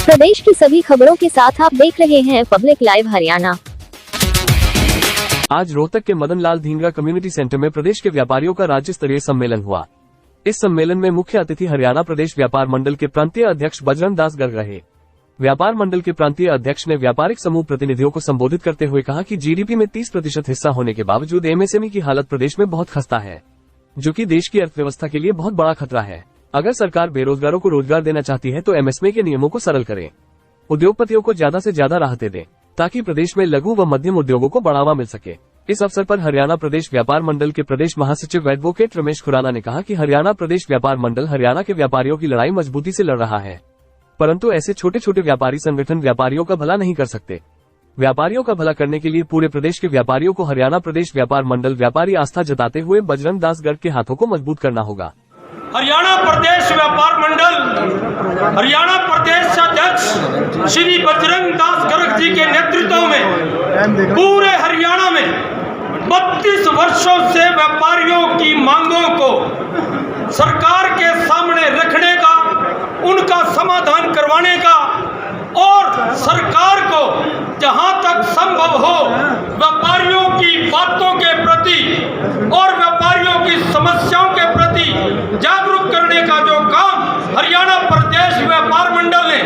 प्रदेश की सभी खबरों के साथ आप देख रहे हैं पब्लिक लाइव हरियाणा। आज रोहतक के मदन लाल ढींगरा कम्युनिटी सेंटर में प्रदेश के व्यापारियों का राज्य स्तरीय सम्मेलन हुआ। इस सम्मेलन में मुख्य अतिथि हरियाणा प्रदेश व्यापार मंडल के प्रांतीय अध्यक्ष बजरंग दास गर्ग रहे। व्यापार मंडल के प्रांतीय अध्यक्ष ने व्यापारिक समूह प्रतिनिधियों को संबोधित करते हुए कहा कि जीडीपी में 30% हिस्सा होने के बावजूद एमएसएमई की हालत प्रदेश में बहुत खस्ता है, जो कि देश की अर्थव्यवस्था के लिए बहुत बड़ा खतरा है। अगर सरकार बेरोजगारों को रोजगार देना चाहती है तो एमएसएमई के नियमों को सरल करे, उद्योगपतियों को ज्यादा से ज्यादा राहतें दे, ताकि प्रदेश में लघु व मध्यम उद्योगों को बढ़ावा मिल सके। इस अवसर पर हरियाणा प्रदेश व्यापार मंडल के प्रदेश महासचिव एडवोकेट रमेश खुराना ने कहा कि हरियाणा प्रदेश व्यापार मंडल हरियाणा के व्यापारियों की लड़ाई मजबूती से लड़ रहा है, परंतु ऐसे छोटे छोटे व्यापारी संगठन व्यापारियों का भला नहीं कर सकते। व्यापारियों का भला करने के लिए पूरे प्रदेश के व्यापारियों को हरियाणा प्रदेश व्यापार मंडल व्यापारी आस्था जताते हुए बजरंग दास गर्ग के हाथों को मजबूत करना होगा। हरियाणा प्रदेश व्यापार मंडल हरियाणा प्रदेश अध्यक्ष श्री बजरंग दास गर्ग जी के नेतृत्व में पूरे हरियाणा में 32 वर्षों से व्यापारियों की मांगों को सरकार के सामने रखने का, उनका समाधान करवाने का और सरकार को जहां तक संभव हो व्यापारियों की बातों के प्रति और व्यापारियों की समस्याओं के प्रति जागरूक करने का जो काम हरियाणा प्रदेश व्यापार मंडल ने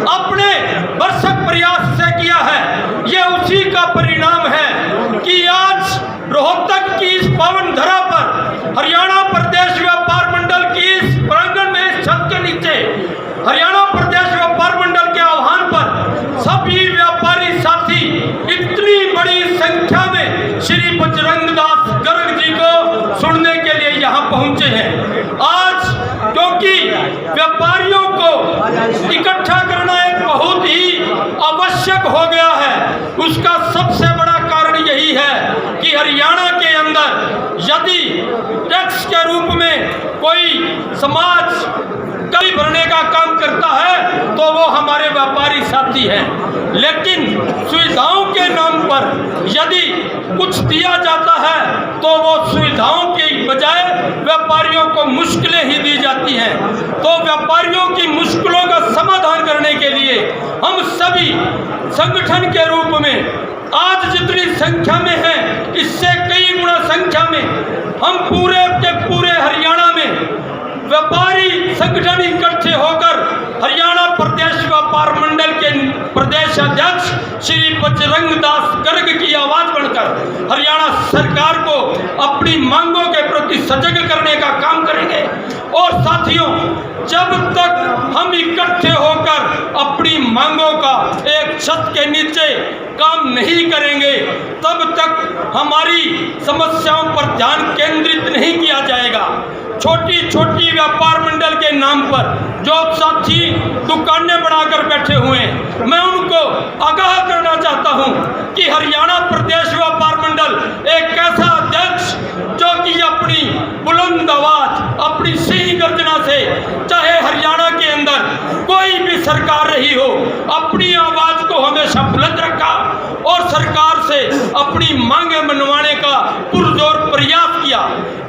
अपने भरसक प्रयास से किया है, ये उसी का परिणाम है कि आज रोहतक की इस पावन धरा पर हरियाणा प्रदेश व्यापार मंडल की इस प्रांगण में इस छत के नीचे हरियाणा प्रदेश व्यापार मंडल के आह्वान पर सभी व्यापारी साथी इतनी बड़ी संख्या में श्री बजरंग दास गर्ग जी को सुनने के लिए यहाँ पहुंचे हैं। आज क्योंकि व्यापारियों को इकट्ठा करना एक बहुत ही आवश्यक हो गया है, उसका सबसे बड़ा कारण यही है कि हरियाणा के अंदर यदि टैक्स के रूप में कोई समाज कई भरने का काम करता है तो वो हमारे व्यापारी साथी हैं, लेकिन सुविधाओं के नाम पर यदि कुछ दिया जाता है तो वो सुविधाओं के बजाय व्यापारियों को मुश्किलें ही दी जाती हैं। तो व्यापारियों की मुश्किलों का समाधान करने के लिए हम सभी संगठन के रूप में आज जितनी संख्या में है इससे कई गुना संख्या में हम पूरे के पूरे हरियाणा में व्यापारी संगठन इकट्ठे होकर हरियाणा प्रदेश व्यापार मंडल के प्रदेश अध्यक्ष श्री बजरंग दास गर्ग की आवाज बनकर हरियाणा सरकार को अपनी मांगों के प्रति सजग करने का काम करेंगे। और साथियों, जब तक हम इकट्ठे होकर अपनी मांगों का एक छत के नीचे काम नहीं करेंगे तब तक हमारी समस्याओं पर ध्यान केंद्रित नहीं किया जाएगा। छोटी छोटी व्यापार मंडल के नाम पर जो साथी दुकानें बनाकर बैठे हुए हैं, मैं उनको आगाह करना चाहता हूं कि हरियाणा प्रदेश व्यापार मंडल एक ऐसा अध्यक्ष जो कि अपनी बुलंद आवाज, अपनी सिंह गर्जना से चाहे हरियाणा के अंदर कोई भी सरकार रही हो, अपनी आवाज को हमेशा बुलंद रखा और सरकार से अपनी मांगे मनवाने का पुरजोर प्रयास किया।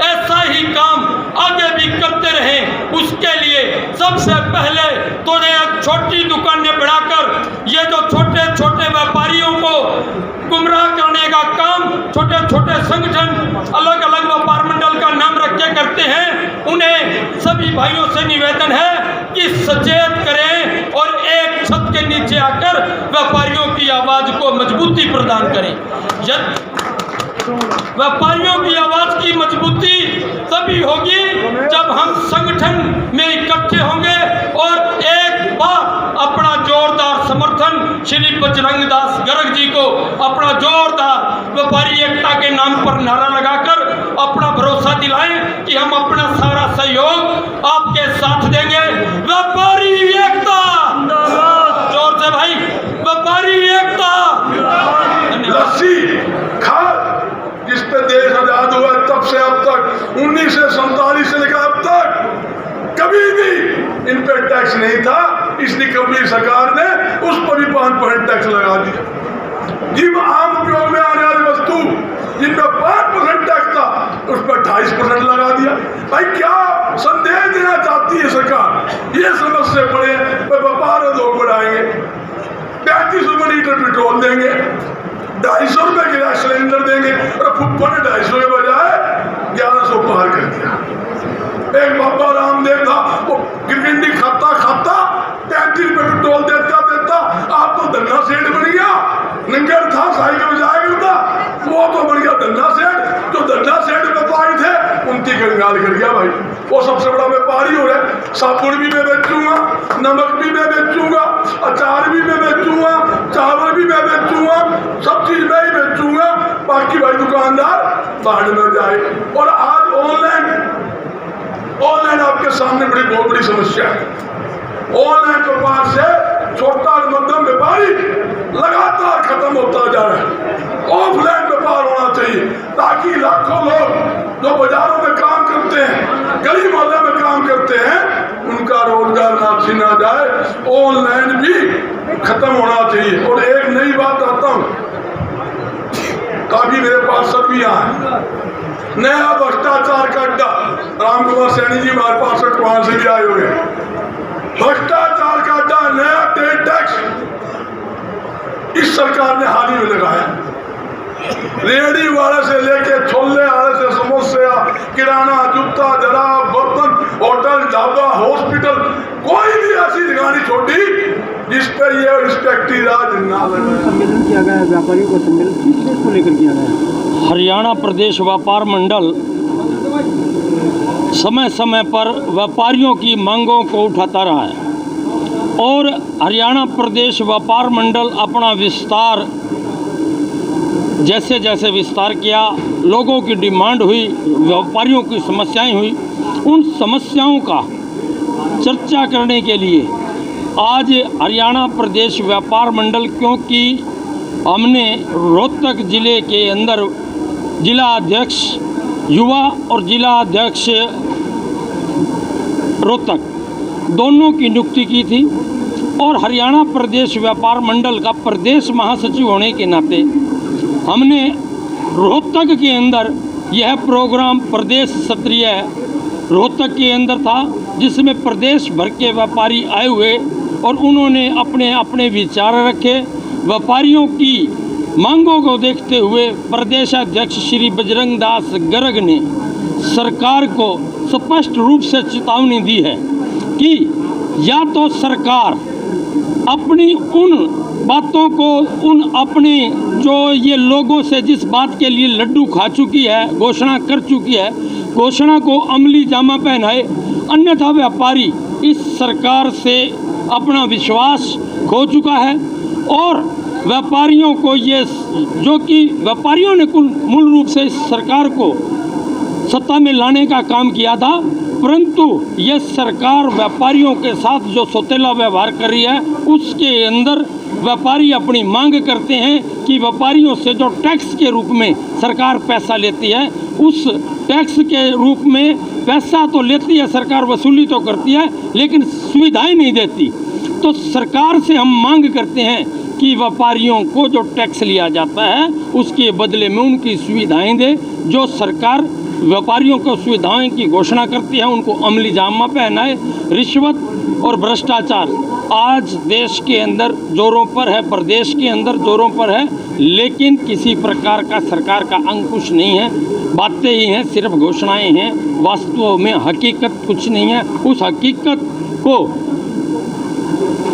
ऐसा ही काम आगे भी करते रहें। उसके लिए सबसे पहले तो ये छोटी दुकानें बढ़ाकर ये जो छोटे छोटे व्यापारियों को गुमराह करने का काम छोटे छोटे संगठन अलग अलग व्यापार मंडल का नाम रख के करते हैं, उन्हें सभी भाइयों से निवेदन है कि सचेत करें और एक छत के नीचे आकर व्यापारियों की आवाज को मजबूती प्रदान करें। व्यापारियों की आवाज की मजबूती तभी होगी जब हम संगठन में इकट्ठे होंगे और एक बार अपना जोरदार समर्थन श्री बजरंग दास गर्ग जी को अपना जोरदार व्यापारी एकता के नाम पर नारा लगाकर अपना भरोसा दिलाएं कि हम अपना सारा सहयोग आपके साथ देंगे। व्यापारी एकता, जोर से भाई, व्यापारी एकता। जिस पे देश आजाद हुआ तब से अब तक 1947 से लेकर अब तक कभी भी इन पे टैक्स नहीं था। इस निकम्मी सरकार ने उस पर भी 5% टैक्स लगा दिया। जिन आम उपयोग में आने वाली वस्तु जिनमें 5% टैक्स था उस पर 28% लगा दिया। भाई क्या संदेश देना चाहती है सरकार? ये समझ से पड़े व्यापार उद्योग बढ़ा बढ़ाएंगे, 35 रुपये लीटर पेट्रोल देंगे, 250 रुपये गैस सिलेंडर देंगे। और फुप्पा ने 250 के बजाय 1100 पार कर दिया। एक बाबा रामदेव था, वो गिरगिंडी खाता 33 रुपये पेट्रोल देता आप तो धन्ना सेठ बन गया। नंगर था साइकिल बजाया करता, वो तो बन गया धन्ना सेठ। जो धन्ना सेठ व्यापारी थे उनकी कंगाल कर गया भाई। वो सबसे बड़ा व्यापारी हो रहा है। साबुन भी मैं बेचूंगा, नमक भी मैं बेचूंगा, अचार भी मैं बेचूंगा, चावल भी मैं बेचूंगा, सब चीज मैं ही बेचूंगा। बाकी भाई दुकानदार बाहर में जाए। और आज ऑनलाइन आपके सामने बहुत बड़ी समस्या है। ऑनलाइन व्यापार से छोटा और मध्यम व्यापारी लगातार खत्म होता जा रहा है। ऑफलाइन व्यापार होना चाहिए ताकि लाखों लोग जो बाजारों में काम करते हैं, गली मोहल्ले में काम करते हैं, उनका रोजगार ना छीना जाए। ऑनलाइन भी खत्म होना चाहिए। और एक नई बात आता हूँ, काफी मेरे पास सब भी यहाँ नया भ्रष्टाचार का अड्डा। राम कुमार सैनी जी हमारे पास वहां से भी आए हुए हैं। भ्रष्टाचार का अड्डा, नया ट्रेड टैक्स इस सरकार ने हाल ही में लगाया। रेहड़ी वाले से लेके छोले वाले से समोसे, किराना, जूता, जराब, बर्तन, होटल, ढाबा, हॉस्पिटल, कोई भी ऐसी जगह नहीं छोड़ी जिस पर ये रिस्पेक्टिव राज ना लगा। सम्मेलन किया गया है, व्यापारियों का सम्मेलन किस चीज को लेकर किया गया है? हरियाणा प्रदेश व्यापार मंडल समय समय पर व्यापारियों की मांगों को उठाता रहा है और हरियाणा प्रदेश व्यापार मंडल अपना विस्तार जैसे जैसे विस्तार किया, लोगों की डिमांड हुई, व्यापारियों की समस्याएं हुई, उन समस्याओं का चर्चा करने के लिए आज हरियाणा प्रदेश व्यापार मंडल, क्योंकि हमने रोहतक ज़िले के अंदर जिला अध्यक्ष युवा और जिला अध्यक्ष रोहतक दोनों की नियुक्ति की थी और हरियाणा प्रदेश व्यापार मंडल का प्रदेश महासचिव होने के नाते हमने रोहतक के अंदर यह प्रोग्राम प्रदेश स्तरीय रोहतक के अंदर था, जिसमें प्रदेश भर के व्यापारी आए हुए और उन्होंने अपने अपने विचार रखे। व्यापारियों की मांगों को देखते हुए प्रदेश अध्यक्ष श्री बजरंग दास गर्ग ने सरकार को स्पष्ट रूप से चेतावनी दी है कि या तो सरकार अपनी उन बातों को, उन अपने जो ये लोगों से जिस बात के लिए लड्डू खा चुकी है, घोषणा कर चुकी है, घोषणा को अमली जामा पहनाए, अन्यथा व्यापारी इस सरकार से अपना विश्वास खो चुका है। और व्यापारियों को ये, जो कि व्यापारियों ने मूल रूप से इस सरकार को सत्ता में लाने का काम किया था, परंतु ये सरकार व्यापारियों के साथ जो सौतेला व्यवहार कर रही है, उसके अंदर व्यापारी अपनी मांग करते हैं कि व्यापारियों से जो टैक्स के रूप में सरकार पैसा लेती है, उस टैक्स के रूप में पैसा तो लेती है सरकार, वसूली तो करती है, लेकिन सुविधाएं नहीं देती। तो सरकार से हम मांग करते हैं कि व्यापारियों को जो टैक्स लिया जाता है उसके बदले में उनकी सुविधाएं दे। जो सरकार व्यापारियों को सुविधाएं की घोषणा करती है उनको अमली जामा पहनाए। रिश्वत और भ्रष्टाचार आज देश के अंदर जोरों पर है, प्रदेश के अंदर जोरों पर है, लेकिन किसी प्रकार का सरकार का अंकुश नहीं है। बातें ही हैं, सिर्फ घोषणाएं हैं, वास्तव में हकीकत कुछ नहीं है। उस हकीकत को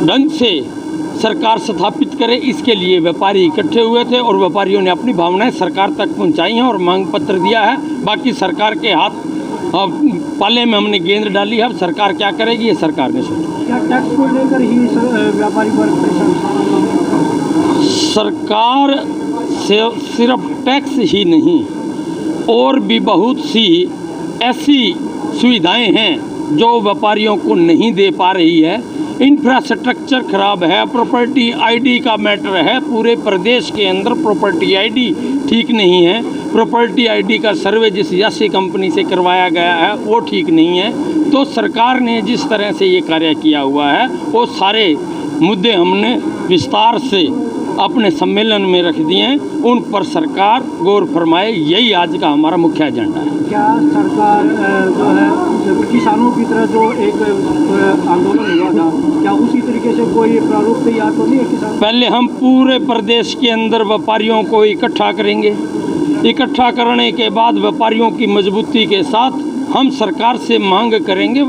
ढंग से सरकार स्थापित करे, इसके लिए व्यापारी इकट्ठे हुए थे और व्यापारियों ने अपनी भावनाएं सरकार तक पहुंचाई हैं और मांग पत्र दिया है। बाकी सरकार के हाथ पाले में हमने गेंद डाली है, अब सरकार क्या करेगी ये सरकार ने सोचा। क्या टैक्स को लेकर ही व्यापारी वर्ग परेशान? सरकार से सिर्फ टैक्स ही नहीं, और भी बहुत सी ऐसी सुविधाएं हैं जो व्यापारियों को नहीं दे पा रही है। इंफ्रास्ट्रक्चर खराब है, प्रॉपर्टी आईडी का मैटर है, पूरे प्रदेश के अंदर प्रॉपर्टी आईडी ठीक नहीं है। प्रॉपर्टी आईडी का सर्वे जिस यासी कंपनी से करवाया गया है वो ठीक नहीं है। तो सरकार ने जिस तरह से ये कार्य किया हुआ है वो सारे मुद्दे हमने विस्तार से अपने सम्मेलन में रख दिए हैं, उन पर सरकार गौर फरमाए, यही आज का हमारा मुख्य एजेंडा है। क्या सरकार जो है किसानों की तरह जो एक आंदोलन हुआ था, क्या उसी तरीके से कोई प्रारूप तैयार तो नहीं है किसान? पहले हम पूरे प्रदेश के अंदर व्यापारियों को इकट्ठा करेंगे। इकट्ठा करने के बाद व्यापारियों की मजबूती के साथ हम सरकार से मांग करेंगे।